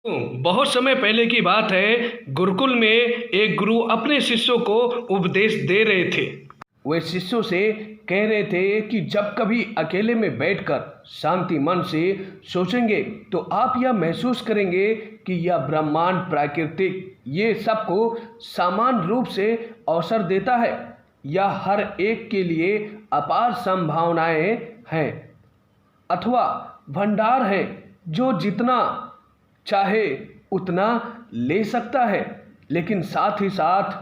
बहुत समय पहले की बात है। गुरुकुल में एक गुरु अपने शिष्यों को उपदेश दे रहे थे। वे शिष्यों से कह रहे थे कि जब कभी अकेले में बैठकर शांति मन से सोचेंगे तो आप यह महसूस करेंगे कि यह ब्रह्मांड प्राकृतिक ये सबको समान रूप से अवसर देता है। यह हर एक के लिए अपार संभावनाएं हैं अथवा भंडार है जो जितना चाहे उतना ले सकता है। लेकिन साथ ही साथ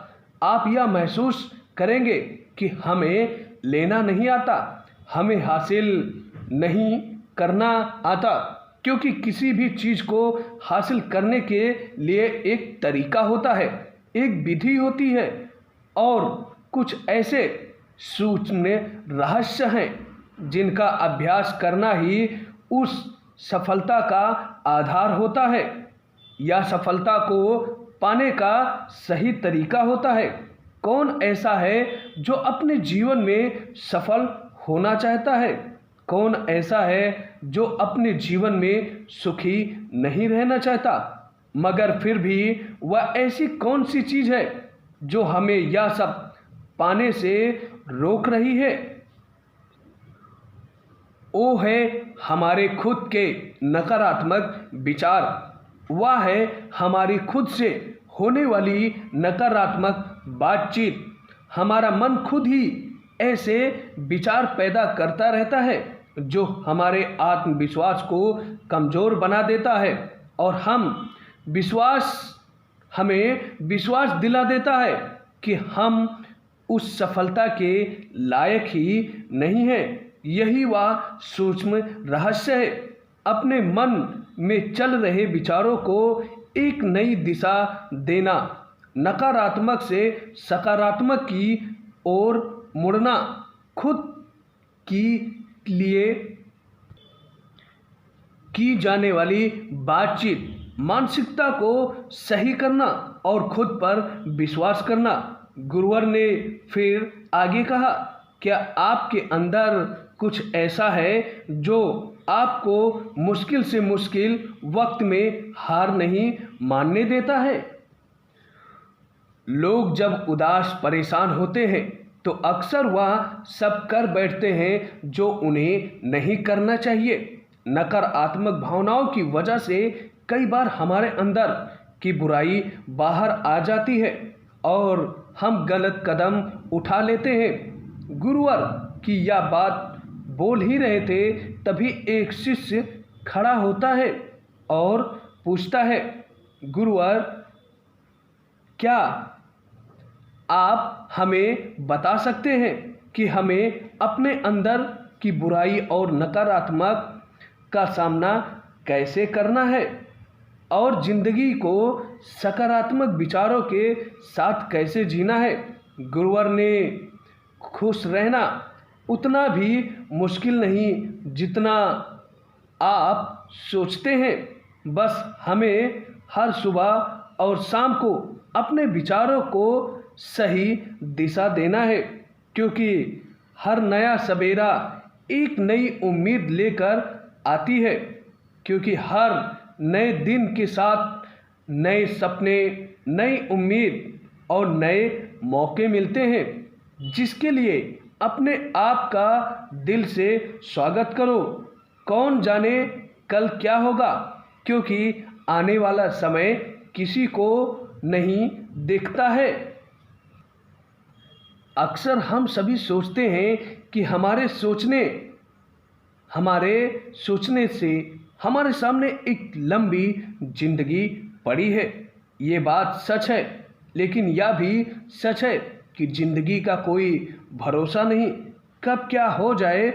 आप यह महसूस करेंगे कि हमें लेना नहीं आता, हमें हासिल नहीं करना आता, क्योंकि किसी भी चीज़ को हासिल करने के लिए एक तरीका होता है, एक विधि होती है और कुछ ऐसे सूक्ष्म रहस्य हैं जिनका अभ्यास करना ही उस सफलता का आधार होता है या सफलता को पाने का सही तरीका होता है। कौन ऐसा है जो अपने जीवन में सफल होना चाहता है? कौन ऐसा है जो अपने जीवन में सुखी नहीं रहना चाहता? मगर फिर भी वह ऐसी कौन सी चीज़ है जो हमें यह सब पाने से रोक रही है? वो है हमारे खुद के नकारात्मक विचार। वह है हमारी खुद से होने वाली नकारात्मक बातचीत। हमारा मन खुद ही ऐसे विचार पैदा करता रहता है जो हमारे आत्मविश्वास को कमज़ोर बना देता है और हमें विश्वास दिला देता है कि हम उस सफलता के लायक ही नहीं हैं। यही वह सूक्ष्म रहस्य है। अपने मन में चल रहे विचारों को एक नई दिशा देना, नकारात्मक से सकारात्मक की ओर मुड़ना, खुद की लिए की जाने वाली बातचीत, मानसिकता को सही करना और खुद पर विश्वास करना। गुरुवर ने फिर आगे कहा, क्या आपके अंदर कुछ ऐसा है जो आपको मुश्किल से मुश्किल वक्त में हार नहीं मानने देता है? लोग जब उदास परेशान होते हैं तो अक्सर वह सब कर बैठते हैं जो उन्हें नहीं करना चाहिए। नकारात्मक भावनाओं की वजह से कई बार हमारे अंदर की बुराई बाहर आ जाती है और हम गलत कदम उठा लेते हैं। गुरुवर की यह बात बोल ही रहे थे, तभी एक शिष्य खड़ा होता है और पूछता है, गुरुवर, क्या आप हमें बता सकते हैं कि हमें अपने अंदर की बुराई और नकारात्मक का सामना कैसे करना है और ज़िंदगी को सकारात्मक विचारों के साथ कैसे जीना है? गुरुवर ने खुश रहना उतना भी मुश्किल नहीं जितना आप सोचते हैं। बस हमें हर सुबह और शाम को अपने विचारों को सही दिशा देना है, क्योंकि हर नया सवेरा एक नई उम्मीद लेकर आती है, क्योंकि हर नए दिन के साथ नए सपने, नई उम्मीद और नए मौके मिलते हैं, जिसके लिए अपने आप का दिल से स्वागत करो। कौन जाने कल क्या होगा, क्योंकि आने वाला समय किसी को नहीं देखता है। अक्सर हम सभी सोचते हैं कि हमारे सोचने से हमारे सामने एक लंबी जिंदगी पड़ी है। ये बात सच है, लेकिन यह भी सच है कि ज़िंदगी का कोई भरोसा नहीं, कब क्या हो जाए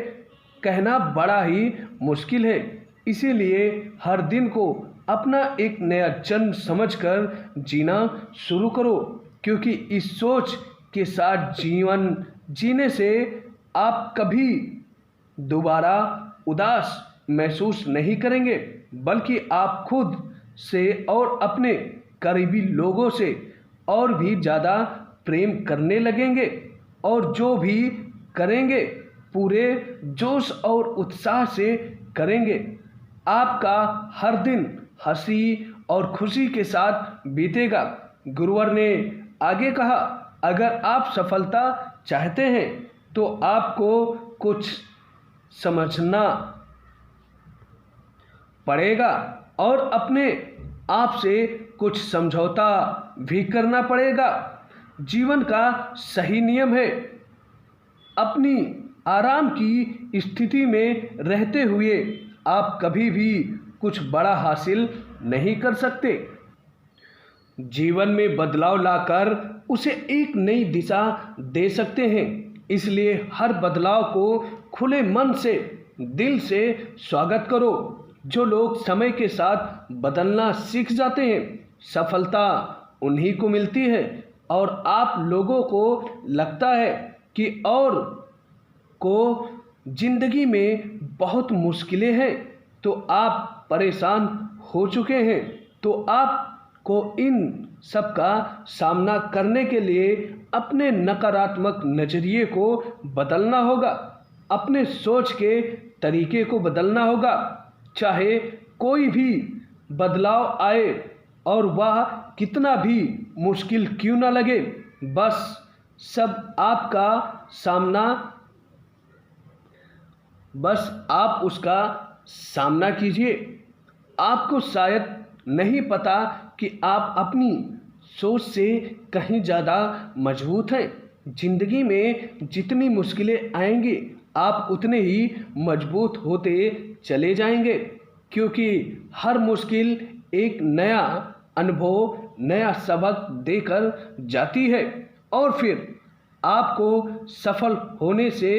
कहना बड़ा ही मुश्किल है। इसीलिए हर दिन को अपना एक नया जन्म समझकर जीना शुरू करो, क्योंकि इस सोच के साथ जीवन जीने से आप कभी दोबारा उदास महसूस नहीं करेंगे, बल्कि आप खुद से और अपने करीबी लोगों से और भी ज़्यादा प्रेम करने लगेंगे और जो भी करेंगे पूरे जोश और उत्साह से करेंगे। आपका हर दिन हंसी और खुशी के साथ बीतेगा। गुरुवर ने आगे कहा, अगर आप सफलता चाहते हैं तो आपको कुछ समझना पड़ेगा और अपने आप से कुछ समझौता भी करना पड़ेगा। जीवन का सही नियम है अपनी आराम की स्थिति में रहते हुए आप कभी भी कुछ बड़ा हासिल नहीं कर सकते। जीवन में बदलाव लाकर उसे एक नई दिशा दे सकते हैं। इसलिए हर बदलाव को खुले मन से, दिल से स्वागत करो। जो लोग समय के साथ बदलना सीख जाते हैं, सफलता उन्हीं को मिलती है। और आप लोगों को लगता है कि और को जिंदगी में बहुत मुश्किलें हैं, तो आप परेशान हो चुके हैं, तो आपको इन सब का सामना करने के लिए अपने नकारात्मक नज़रिए को बदलना होगा, अपने सोच के तरीके को बदलना होगा। चाहे कोई भी बदलाव आए और वह कितना भी मुश्किल क्यों ना लगे, बस आप उसका सामना कीजिए। आपको शायद नहीं पता कि आप अपनी सोच से कहीं ज़्यादा मजबूत हैं। जिंदगी में जितनी मुश्किलें आएंगी, आप उतने ही मजबूत होते चले जाएंगे, क्योंकि हर मुश्किल एक नया अनुभव, नया सबक देकर जाती है और फिर आपको सफल होने से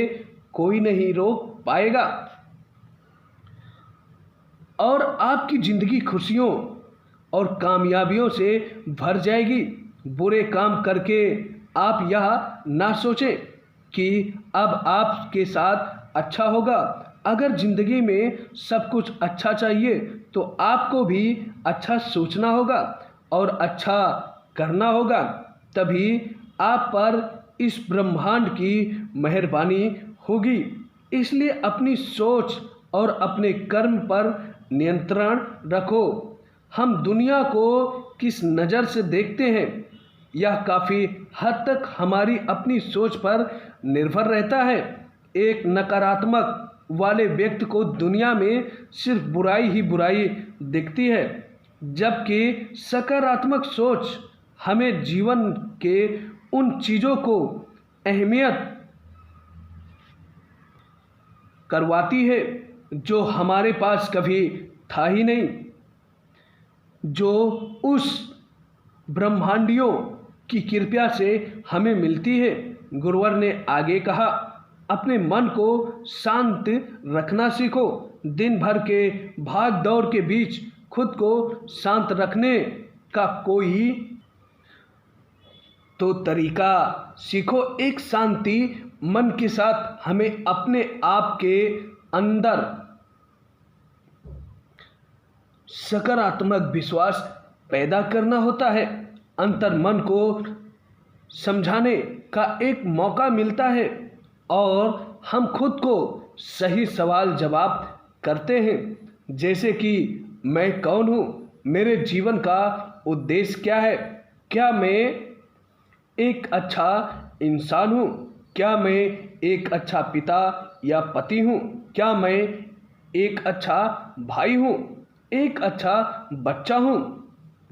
कोई नहीं रोक पाएगा और आपकी ज़िंदगी खुशियों और कामयाबियों से भर जाएगी। बुरे काम करके आप यह ना सोचें कि अब आपके साथ अच्छा होगा। अगर ज़िंदगी में सब कुछ अच्छा चाहिए तो आपको भी अच्छा सोचना होगा और अच्छा करना होगा। तभी आप पर इस ब्रह्मांड की मेहरबानी होगी। इसलिए अपनी सोच और अपने कर्म पर नियंत्रण रखो। हम दुनिया को किस नज़र से देखते हैं, यह काफ़ी हद तक हमारी अपनी सोच पर निर्भर रहता है। एक नकारात्मक वाले व्यक्ति को दुनिया में सिर्फ बुराई ही बुराई दिखती है, जबकि सकारात्मक सोच हमें जीवन के उन चीज़ों को अहमियत करवाती है जो हमारे पास कभी था ही नहीं, जो उस ब्रह्मांडियों की कृपा से हमें मिलती है। गुरुवर ने आगे कहा, अपने मन को शांत रखना सीखो। दिन भर के भाग दौड़ के बीच खुद को शांत रखने का कोई तो तरीका सीखो। एक शांति मन के साथ हमें अपने आप के अंदर सकारात्मक विश्वास पैदा करना होता है। अंतर मन को समझाने का एक मौका मिलता है और हम खुद को सही सवाल जवाब करते हैं, जैसे कि मैं कौन हूँ, मेरे जीवन का उद्देश्य क्या है, क्या मैं एक अच्छा इंसान हूँ, क्या मैं एक अच्छा पिता या पति हूँ, क्या मैं एक अच्छा भाई हूँ, एक अच्छा बच्चा हूँ।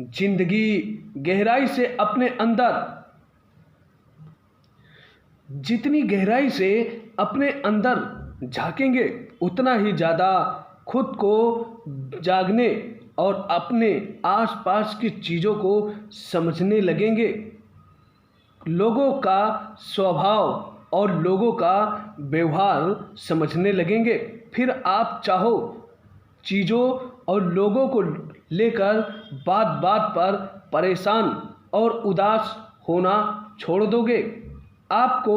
जिंदगी गहराई से अपने अंदर, जितनी गहराई से अपने अंदर झांकेंगे, उतना ही ज़्यादा खुद को जागने और अपने आसपास की चीज़ों को समझने लगेंगे। लोगों का स्वभाव और लोगों का व्यवहार समझने लगेंगे। फिर आप चाहो चीज़ों और लोगों को लेकर बात बात पर परेशान और उदास होना छोड़ दोगे। आपको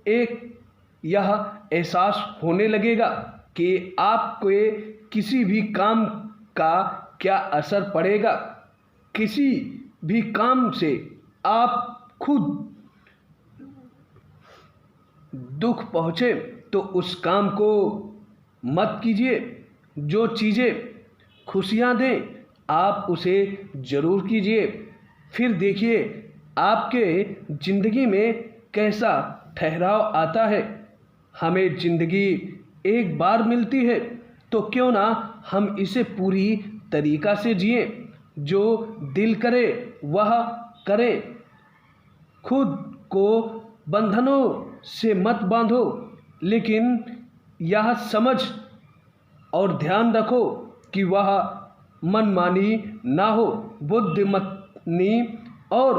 एक यह एहसास होने लगेगा कि आपके किसी भी काम का क्या असर पड़ेगा। किसी भी काम से आप खुद दुख पहुँचे तो उस काम को मत कीजिए। जो चीज़ें खुशियाँ दें आप उसे ज़रूर कीजिए। फिर देखिए आपके ज़िंदगी में कैसा ठहराव आता है। हमें ज़िंदगी एक बार मिलती है तो क्यों ना हम इसे पूरी तरीक़ा से जिएं। जो दिल करे वह करें। खुद को बंधनों से मत बांधो, लेकिन यह समझ और ध्यान रखो कि वह मनमानी ना हो, बुद्धिमत्नी और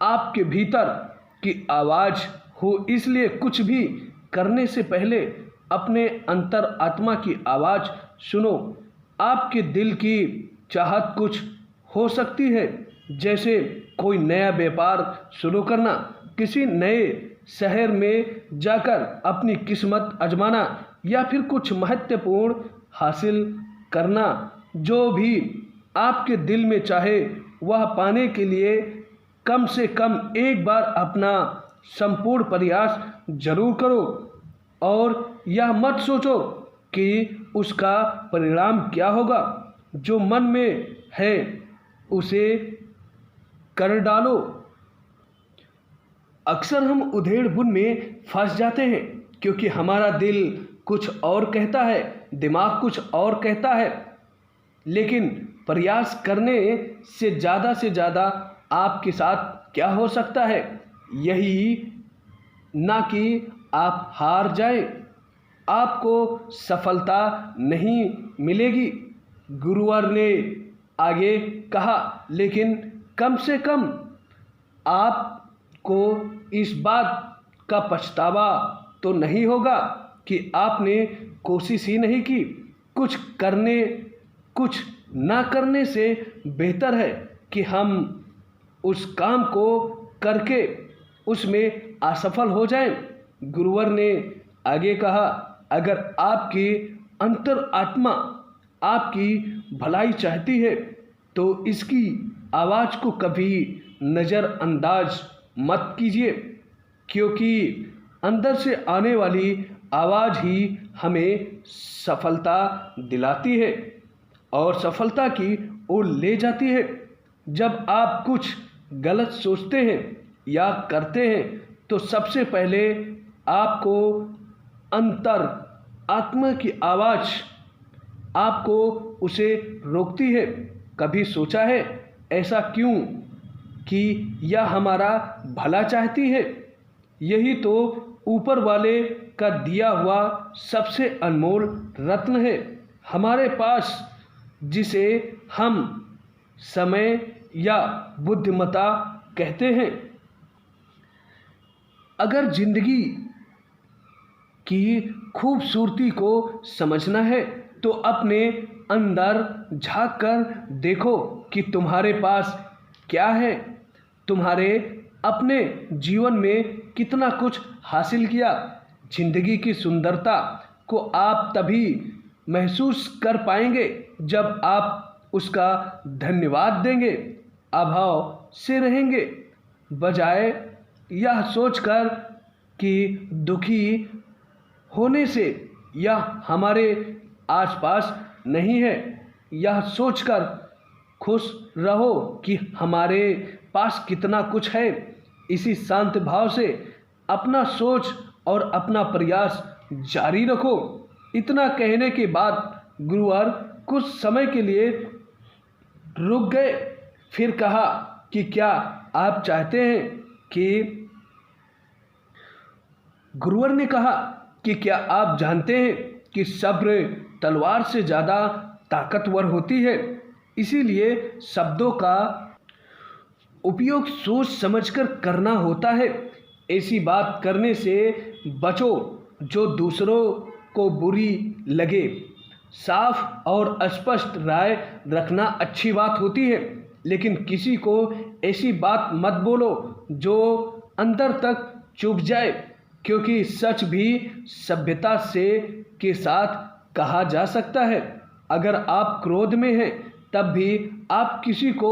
आपके भीतर की आवाज़ हो। इसलिए कुछ भी करने से पहले अपने अंतर आत्मा की आवाज़ सुनो। आपके दिल की चाहत कुछ हो सकती है, जैसे कोई नया व्यापार शुरू करना, किसी नए शहर में जाकर अपनी किस्मत आजमाना या फिर कुछ महत्वपूर्ण हासिल करना। जो भी आपके दिल में चाहे वह पाने के लिए कम से कम एक बार अपना संपूर्ण प्रयास जरूर करो और यह मत सोचो कि उसका परिणाम क्या होगा। जो मन में है उसे कर डालो। अक्सर हम उधेड़-बुन में फंस जाते हैं क्योंकि हमारा दिल कुछ और कहता है, दिमाग कुछ और कहता है। लेकिन प्रयास करने से ज़्यादा आपके साथ क्या हो सकता है, यही ना कि आप हार जाए। आपको सफलता नहीं मिलेगी, गुरुवर ने आगे कहा, लेकिन कम से कम आपको इस बात का पछतावा तो नहीं होगा कि आपने कोशिश ही नहीं की। कुछ ना करने से बेहतर है कि हम उस काम को करके उसमें असफल हो जाएं। गुरुवर ने आगे कहा, अगर आपकी अंतर आत्मा आपकी भलाई चाहती है तो इसकी आवाज़ को कभी नज़रअंदाज मत कीजिए, क्योंकि अंदर से आने वाली आवाज़ ही हमें सफलता दिलाती है और सफलता की ओर ले जाती है। जब आप कुछ गलत सोचते हैं या करते हैं तो सबसे पहले आपको अंतर आत्मा की आवाज़ आपको उसे रोकती है। कभी सोचा है ऐसा क्यों कि यह हमारा भला चाहती है? यही तो ऊपर वाले का दिया हुआ सबसे अनमोल रत्न है हमारे पास, जिसे हम समय या बुद्धिमत्ता कहते हैं। अगर जिंदगी की खूबसूरती को समझना है तो अपने अंदर झांक कर देखो कि तुम्हारे पास क्या है। तुम्हारे अपने जीवन में कितना कुछ हासिल किया। जिंदगी की सुंदरता को आप तभी महसूस कर पाएंगे जब आप उसका धन्यवाद देंगे, अभाव से रहेंगे, बजाय यह सोचकर कि दुखी होने से यह हमारे आसपास नहीं है। यह सोचकर खुश रहो कि हमारे पास कितना कुछ है। इसी शांत भाव से अपना सोच और अपना प्रयास जारी रखो। इतना कहने के बाद गुरुवर कुछ समय के लिए रुक गए, फिर कहा कि क्या आप चाहते हैं कि गुरुवर ने कहा कि क्या आप जानते हैं कि सब्र तलवार से ज़्यादा ताकतवर होती है। इसीलिए शब्दों का उपयोग सोच समझकर करना होता है। ऐसी बात करने से बचो जो दूसरों को बुरी लगे। साफ और स्पष्ट राय रखना अच्छी बात होती है, लेकिन किसी को ऐसी बात मत बोलो जो अंदर तक चुभ जाए, क्योंकि सच भी सभ्यता से के साथ कहा जा सकता है। अगर आप क्रोध में हैं तब भी आप किसी को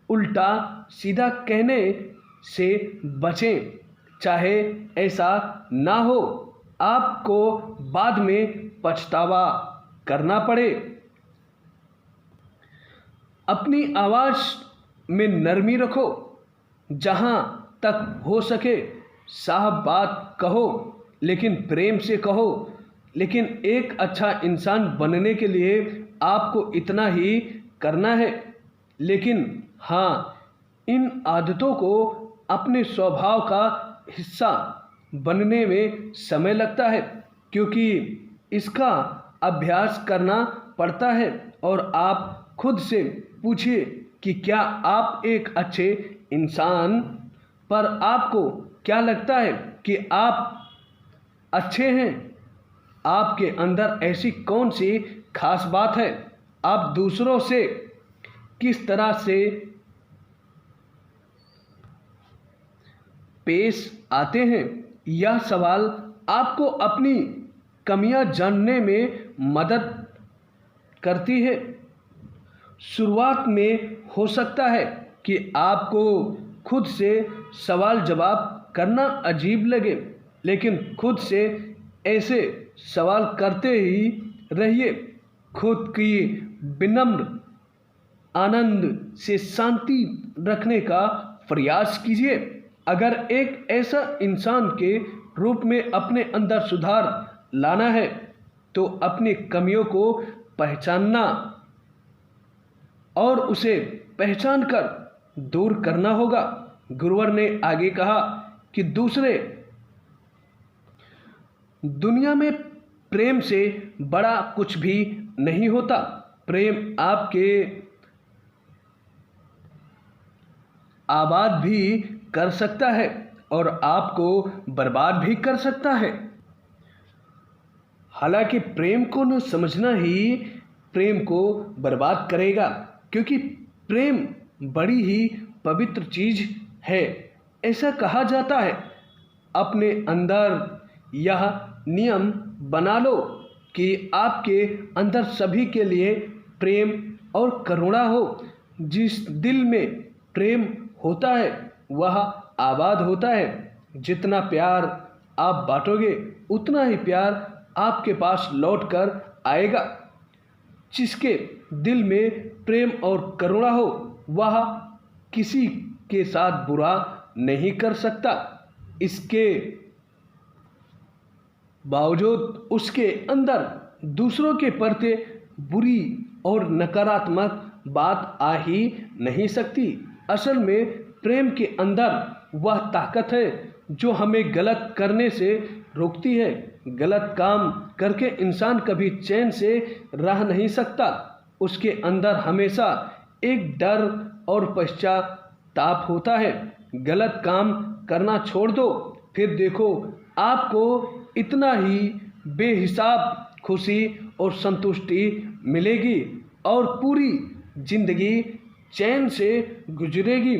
उल्टा सीधा कहने से बचें, चाहे ऐसा ना हो आपको बाद में पछतावा करना पड़े। अपनी आवाज़ में नरमी रखो। जहाँ तक हो सके साफ बात कहो, लेकिन प्रेम से कहो। लेकिन एक अच्छा इंसान बनने के लिए आपको इतना ही करना है। लेकिन हाँ, इन आदतों को अपने स्वभाव का हिस्सा बनने में समय लगता है, क्योंकि इसका अभ्यास करना पड़ता है। और आप खुद से पूछिए कि क्या आप एक अच्छे इंसान, पर आपको क्या लगता है कि आप अच्छे हैं? आपके अंदर ऐसी कौन सी खास बात है? आप दूसरों से किस तरह से पेश आते हैं? यह सवाल आपको अपनी कमियां जानने में मदद करती है। शुरुआत में हो सकता है कि आपको खुद से सवाल जवाब करना अजीब लगे, लेकिन खुद से ऐसे सवाल करते ही रहिए। खुद की विनम्र आनंद से शांति रखने का प्रयास कीजिए। अगर एक ऐसा इंसान के रूप में अपने अंदर सुधार लाना है तो अपनी कमियों को पहचानना और उसे पहचान कर दूर करना होगा। गुरुवर ने आगे कहा कि दूसरे दुनिया में प्रेम से बड़ा कुछ भी नहीं होता। प्रेम आपके आबाद भी कर सकता है और आपको बर्बाद भी कर सकता है। हालांकि प्रेम को न समझना ही प्रेम को बर्बाद करेगा, क्योंकि प्रेम बड़ी ही पवित्र चीज है। ऐसा कहा जाता है। अपने अंदर यह नियम बना लो कि आपके अंदर सभी के लिए प्रेम और करुणा हो। जिस दिल में प्रेम होता है वह आबाद होता है। जितना प्यार आप बांटोगे उतना ही प्यार आपके पास लौट कर आएगा। जिसके दिल में प्रेम और करुणा हो वह किसी के साथ बुरा नहीं कर सकता। इसके बावजूद उसके अंदर दूसरों के प्रति बुरी और नकारात्मक बात आ ही नहीं सकती। असल में प्रेम के अंदर वह ताकत है जो हमें गलत करने से रोकती है। गलत काम करके इंसान कभी चैन से रह नहीं सकता। उसके अंदर हमेशा एक डर और पश्चाताप होता है। गलत काम करना छोड़ दो, फिर देखो आपको इतना ही बेहिसाब खुशी और संतुष्टि मिलेगी और पूरी जिंदगी चैन से गुजरेगी।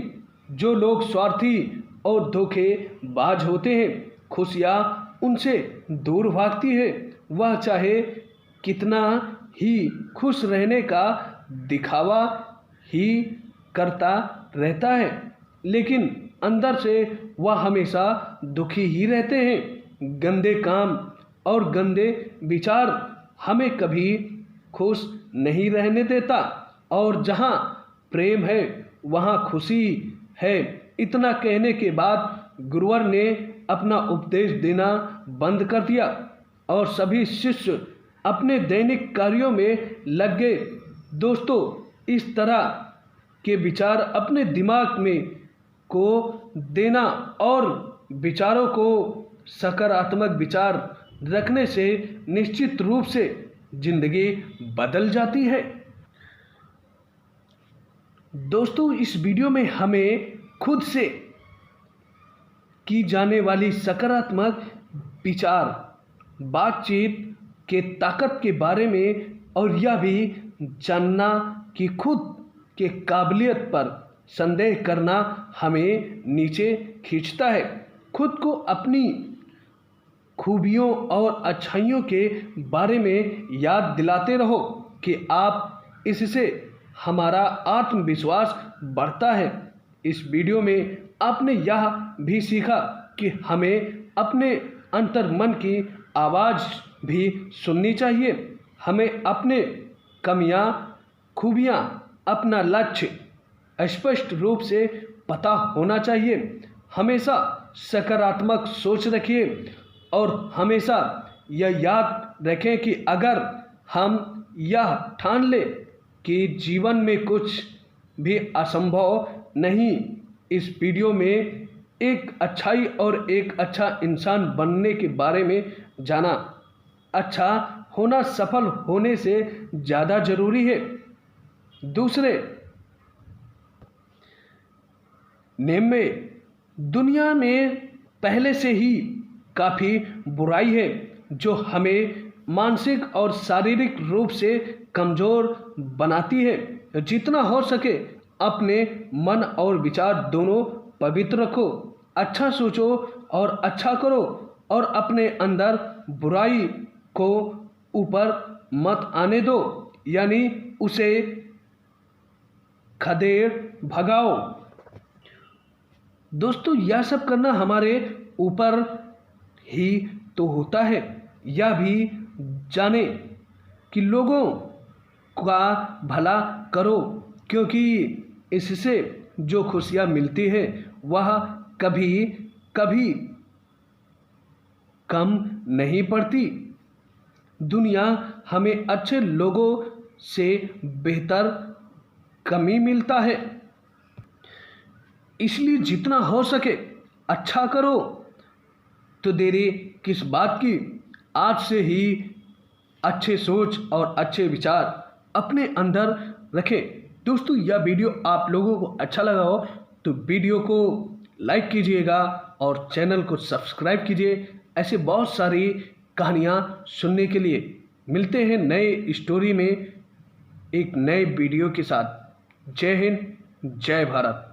जो लोग स्वार्थी और धोखेबाज होते हैं, खुशियाँ उनसे दूर भागती है। वह चाहे कितना ही खुश रहने का दिखावा ही करता रहता है, लेकिन अंदर से वह हमेशा दुखी ही रहते हैं। गंदे काम और गंदे विचार हमें कभी खुश नहीं रहने देता, और जहाँ प्रेम है वहाँ खुशी है। इतना कहने के बाद गुरुवर ने अपना उपदेश देना बंद कर दिया और सभी शिष्य अपने दैनिक कार्यों में लग गए। दोस्तों, इस तरह के विचार अपने दिमाग में को देना और विचारों को सकारात्मक विचार रखने से निश्चित रूप से जिंदगी बदल जाती है। दोस्तों, इस वीडियो में हमें खुद से की जाने वाली सकारात्मक विचार बातचीत के ताकत के बारे में और यह भी जानना कि खुद के काबिलियत पर संदेह करना हमें नीचे खींचता है। खुद को अपनी खूबियों और अच्छाइयों के बारे में याद दिलाते रहो कि आप इससे हमारा आत्मविश्वास बढ़ता है। इस वीडियो में आपने यह भी सीखा कि हमें अपने अंतर्मन की आवाज़ भी सुननी चाहिए। हमें अपने कमियां, खूबियां अपना लक्ष्य स्पष्ट रूप से पता होना चाहिए। हमेशा सकारात्मक सोच रखिए और हमेशा यह याद रखें कि अगर हम यह ठान लें कि जीवन में कुछ भी असंभव नहीं, इस वीडियो में एक अच्छाई और एक अच्छा इंसान बनने के बारे में जाना। अच्छा होना सफल होने से ज़्यादा ज़रूरी है। दूसरे नेम में दुनिया में पहले से ही काफ़ी बुराई है जो हमें मानसिक और शारीरिक रूप से कमज़ोर बनाती है। जितना हो सके अपने मन और विचार दोनों पवित्र रखो, अच्छा सोचो और अच्छा करो और अपने अंदर बुराई को ऊपर मत आने दो, यानी उसे खदेड़ भगाओ। दोस्तों, यह सब करना हमारे ऊपर ही तो होता है। यह भी जाने कि लोगों का भला करो, क्योंकि इससे जो खुशियाँ मिलती है वह कभी कभी कम नहीं पड़ती। दुनिया हमें अच्छे लोगों से बेहतर कम ही मिलता है। इसलिए जितना हो सके अच्छा करो। तो देरी किस बात की, आज से ही अच्छे सोच और अच्छे विचार अपने अंदर रखें। दोस्तों, यह वीडियो आप लोगों को अच्छा लगा हो तो वीडियो को लाइक कीजिएगा और चैनल को सब्सक्राइब कीजिए। ऐसे बहुत सारी कहानियाँ सुनने के लिए मिलते हैं नए स्टोरी में एक नए वीडियो के साथ। जय हिंद, जय भारत।